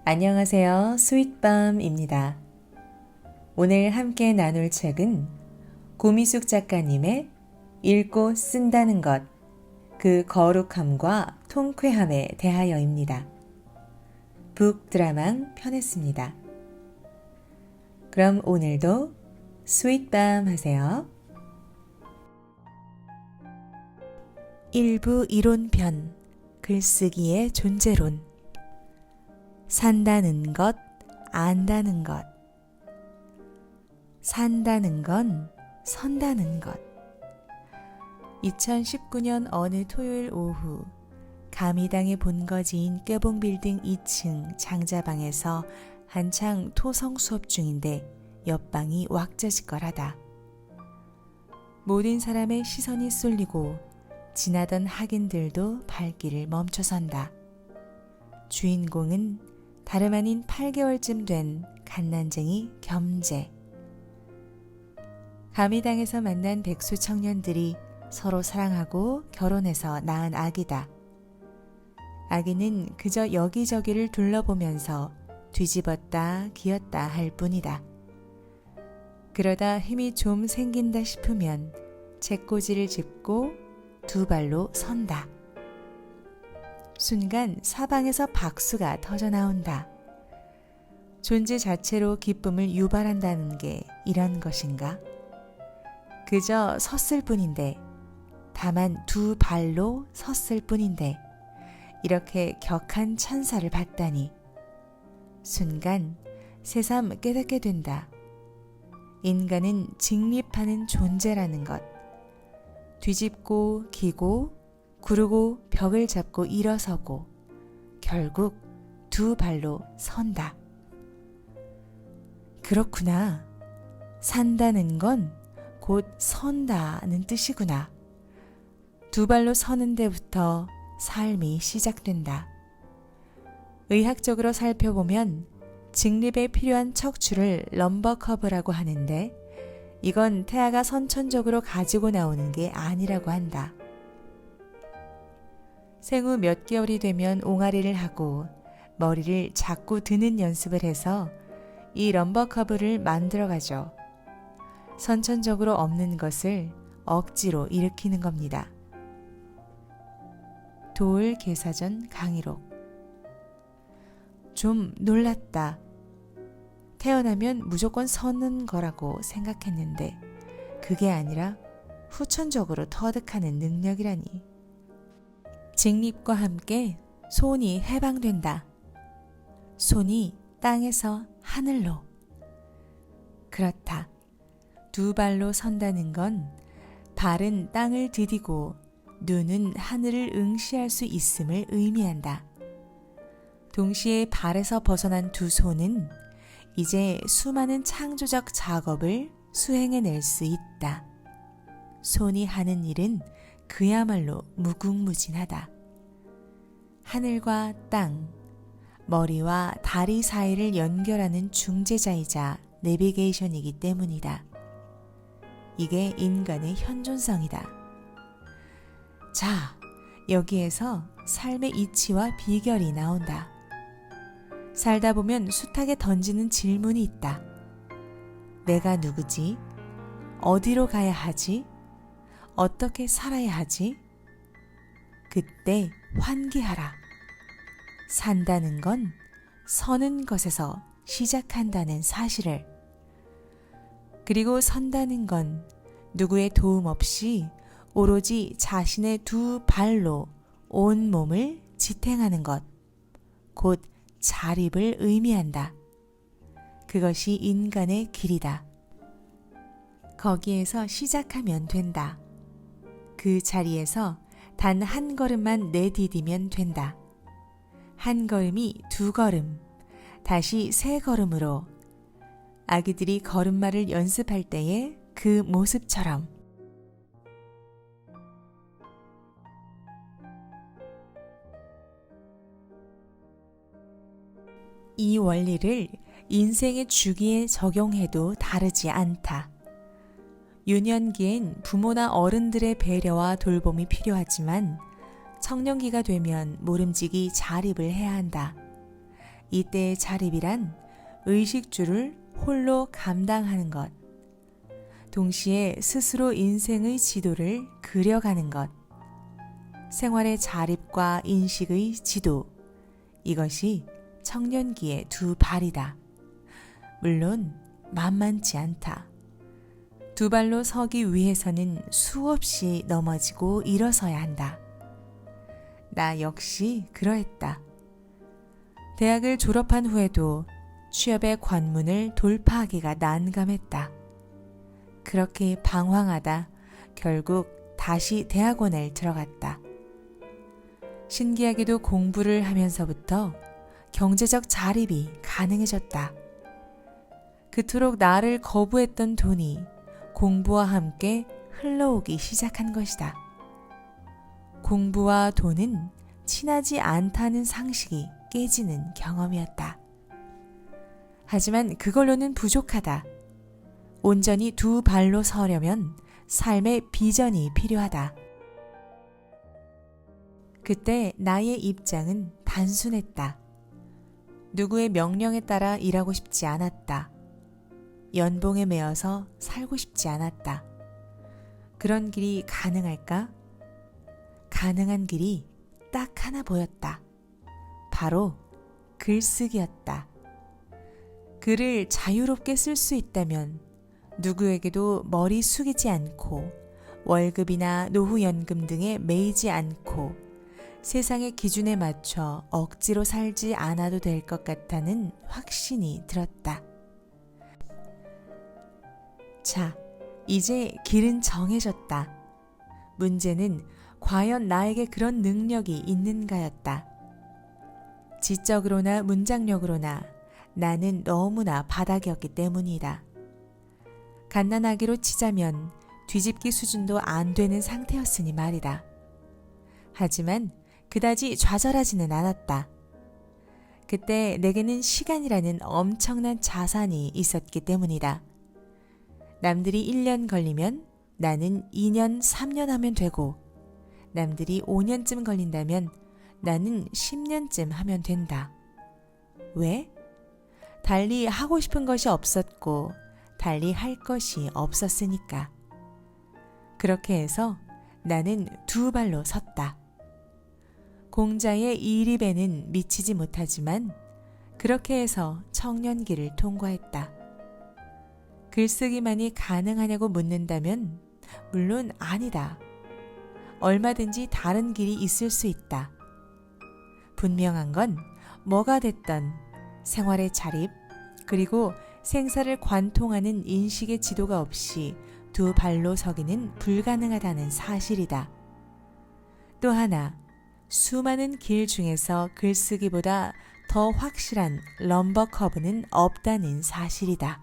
안녕하세요. 스윗밤입니다. 오늘 함께 나눌 책은 고미숙 작가님의 읽고 쓴다는 것, 그 거룩함과 통쾌함에 대하여입니다. 북드라망 편했습니다. 그럼 오늘도 스윗밤 하세요. 일부 이론편, 글쓰기의 존재론. 산다는 것, 안다는 것. 산다는 건 선다는 것. 2019년 어느 토요일 오후 가미당의 본거지인 꾀봉빌딩 2층 장자방에서 한창 토성 수업 중인데 옆방이 왁자지껄하다. 모든 사람의 시선이 쏠리고 지나던 학인들도 발길을 멈춰선다. 주인공은 다름 아닌 8개월쯤 된 갓난쟁이 겸재. 가미당에서 만난 백수 청년들이 서로 사랑하고 결혼해서 낳은 아기다. 아기는 그저 여기저기를 둘러보면서 뒤집었다 기었다 할 뿐이다. 그러다 힘이 좀 생긴다 싶으면 책꽂이를 짚고 두 발로 선다. 순간 사방에서 박수가 터져 나온다. 존재 자체로 기쁨을 유발한다는 게 이런 것인가? 그저 섰을 뿐인데, 다만 두 발로 섰을 뿐인데 이렇게 격한 찬사를 받다니. 순간 새삼 깨닫게 된다. 인간은 직립하는 존재라는 것. 뒤집고 기고 구르고 벽을 잡고 일어서고 결국 두 발로 선다. 그렇구나. 산다는 건 곧 선다는 뜻이구나. 두 발로 서는 데부터 삶이 시작된다. 의학적으로 살펴보면 직립에 필요한 척추를 럼버커브라고 하는데 이건 태아가 선천적으로 가지고 나오는 게 아니라고 한다. 생후 몇 개월이 되면 옹알이를 하고 머리를 자꾸 드는 연습을 해서 이 럼버커브를 만들어가죠. 선천적으로 없는 것을 억지로 일으키는 겁니다. 도을개사전 강의록. 좀 놀랐다. 태어나면 무조건 서는 거라고 생각했는데 그게 아니라 후천적으로 터득하는 능력이라니. 직립과 함께 손이 해방된다. 손이 땅에서 하늘로. 그렇다. 두 발로 선다는 건 발은 땅을 디디고 눈은 하늘을 응시할 수 있음을 의미한다. 동시에 발에서 벗어난 두 손은 이제 수많은 창조적 작업을 수행해낼 수 있다. 손이 하는 일은 그야말로 무궁무진하다. 하늘과 땅, 머리와 다리 사이를 연결하는 중재자이자 내비게이션이기 때문이다. 이게 인간의 현존성이다. 자, 여기에서 삶의 이치와 비결이 나온다. 살다 보면 숱하게 던지는 질문이 있다. 내가 누구지? 어디로 가야 하지? 어떻게 살아야 하지? 그때 환기하라. 산다는 건 서는 것에서 시작한다는 사실을. 그리고 선다는 건 누구의 도움 없이 오로지 자신의 두 발로 온 몸을 지탱하는 것, 곧 자립을 의미한다. 그것이 인간의 길이다. 거기에서 시작하면 된다. 그 자리에서 단 한 걸음만 내디디면 된다. 한 걸음이 두 걸음, 다시 세 걸음으로 아기들이 걸음마를 연습할 때의 그 모습처럼. 이 원리를 인생의 주기에 적용해도 다르지 않다. 유년기엔 부모나 어른들의 배려와 돌봄이 필요하지만 청년기가 되면 모름지기 자립을 해야 한다. 이때의 자립이란 의식주를 홀로 감당하는 것, 동시에 스스로 인생의 지도를 그려가는 것, 생활의 자립과 인식의 지도, 이것이 청년기의 두 발이다. 물론 만만치 않다. 두 발로 서기 위해서는 수없이 넘어지고 일어서야 한다. 나 역시 그러했다. 대학을 졸업한 후에도 취업의 관문을 돌파하기가 난감했다. 그렇게 방황하다 결국 다시 대학원을 들어갔다. 신기하게도 공부를 하면서부터 경제적 자립이 가능해졌다. 그토록 나를 거부했던 돈이 공부와 함께 흘러오기 시작한 것이다. 공부와 돈은 친하지 않다는 상식이 깨지는 경험이었다. 하지만 그걸로는 부족하다. 온전히 두 발로 서려면 삶의 비전이 필요하다. 그때 나의 입장은 단순했다. 누구의 명령에 따라 일하고 싶지 않았다. 연봉에 매여서 살고 싶지 않았다. 그런 길이 가능할까? 가능한 길이 딱 하나 보였다. 바로 글쓰기였다. 글을 자유롭게 쓸 수 있다면 누구에게도 머리 숙이지 않고 월급이나 노후연금 등에 매이지 않고 세상의 기준에 맞춰 억지로 살지 않아도 될 것 같다는 확신이 들었다. 자, 이제 길은 정해졌다. 문제는 과연 나에게 그런 능력이 있는가였다. 지적으로나 문장력으로나 나는 너무나 바닥이었기 때문이다. 갓난아기로 치자면 뒤집기 수준도 안 되는 상태였으니 말이다. 하지만 그다지 좌절하지는 않았다. 그때 내게는 시간이라는 엄청난 자산이 있었기 때문이다. 남들이 1년 걸리면 나는 2년, 3년 하면 되고 남들이 5년쯤 걸린다면 나는 10년쯤 하면 된다. 왜? 달리 하고 싶은 것이 없었고 달리 할 것이 없었으니까. 그렇게 해서 나는 두 발로 섰다. 공자의 이립에는 미치지 못하지만 그렇게 해서 청년기를 통과했다. 글쓰기만이 가능하냐고 묻는다면 물론 아니다. 얼마든지 다른 길이 있을 수 있다. 분명한 건 뭐가 됐던 생활의 자립 그리고 생사를 관통하는 인식의 지도가 없이 두 발로 서기는 불가능하다는 사실이다. 또 하나, 수많은 길 중에서 글쓰기보다 더 확실한 럼버 커브는 없다는 사실이다.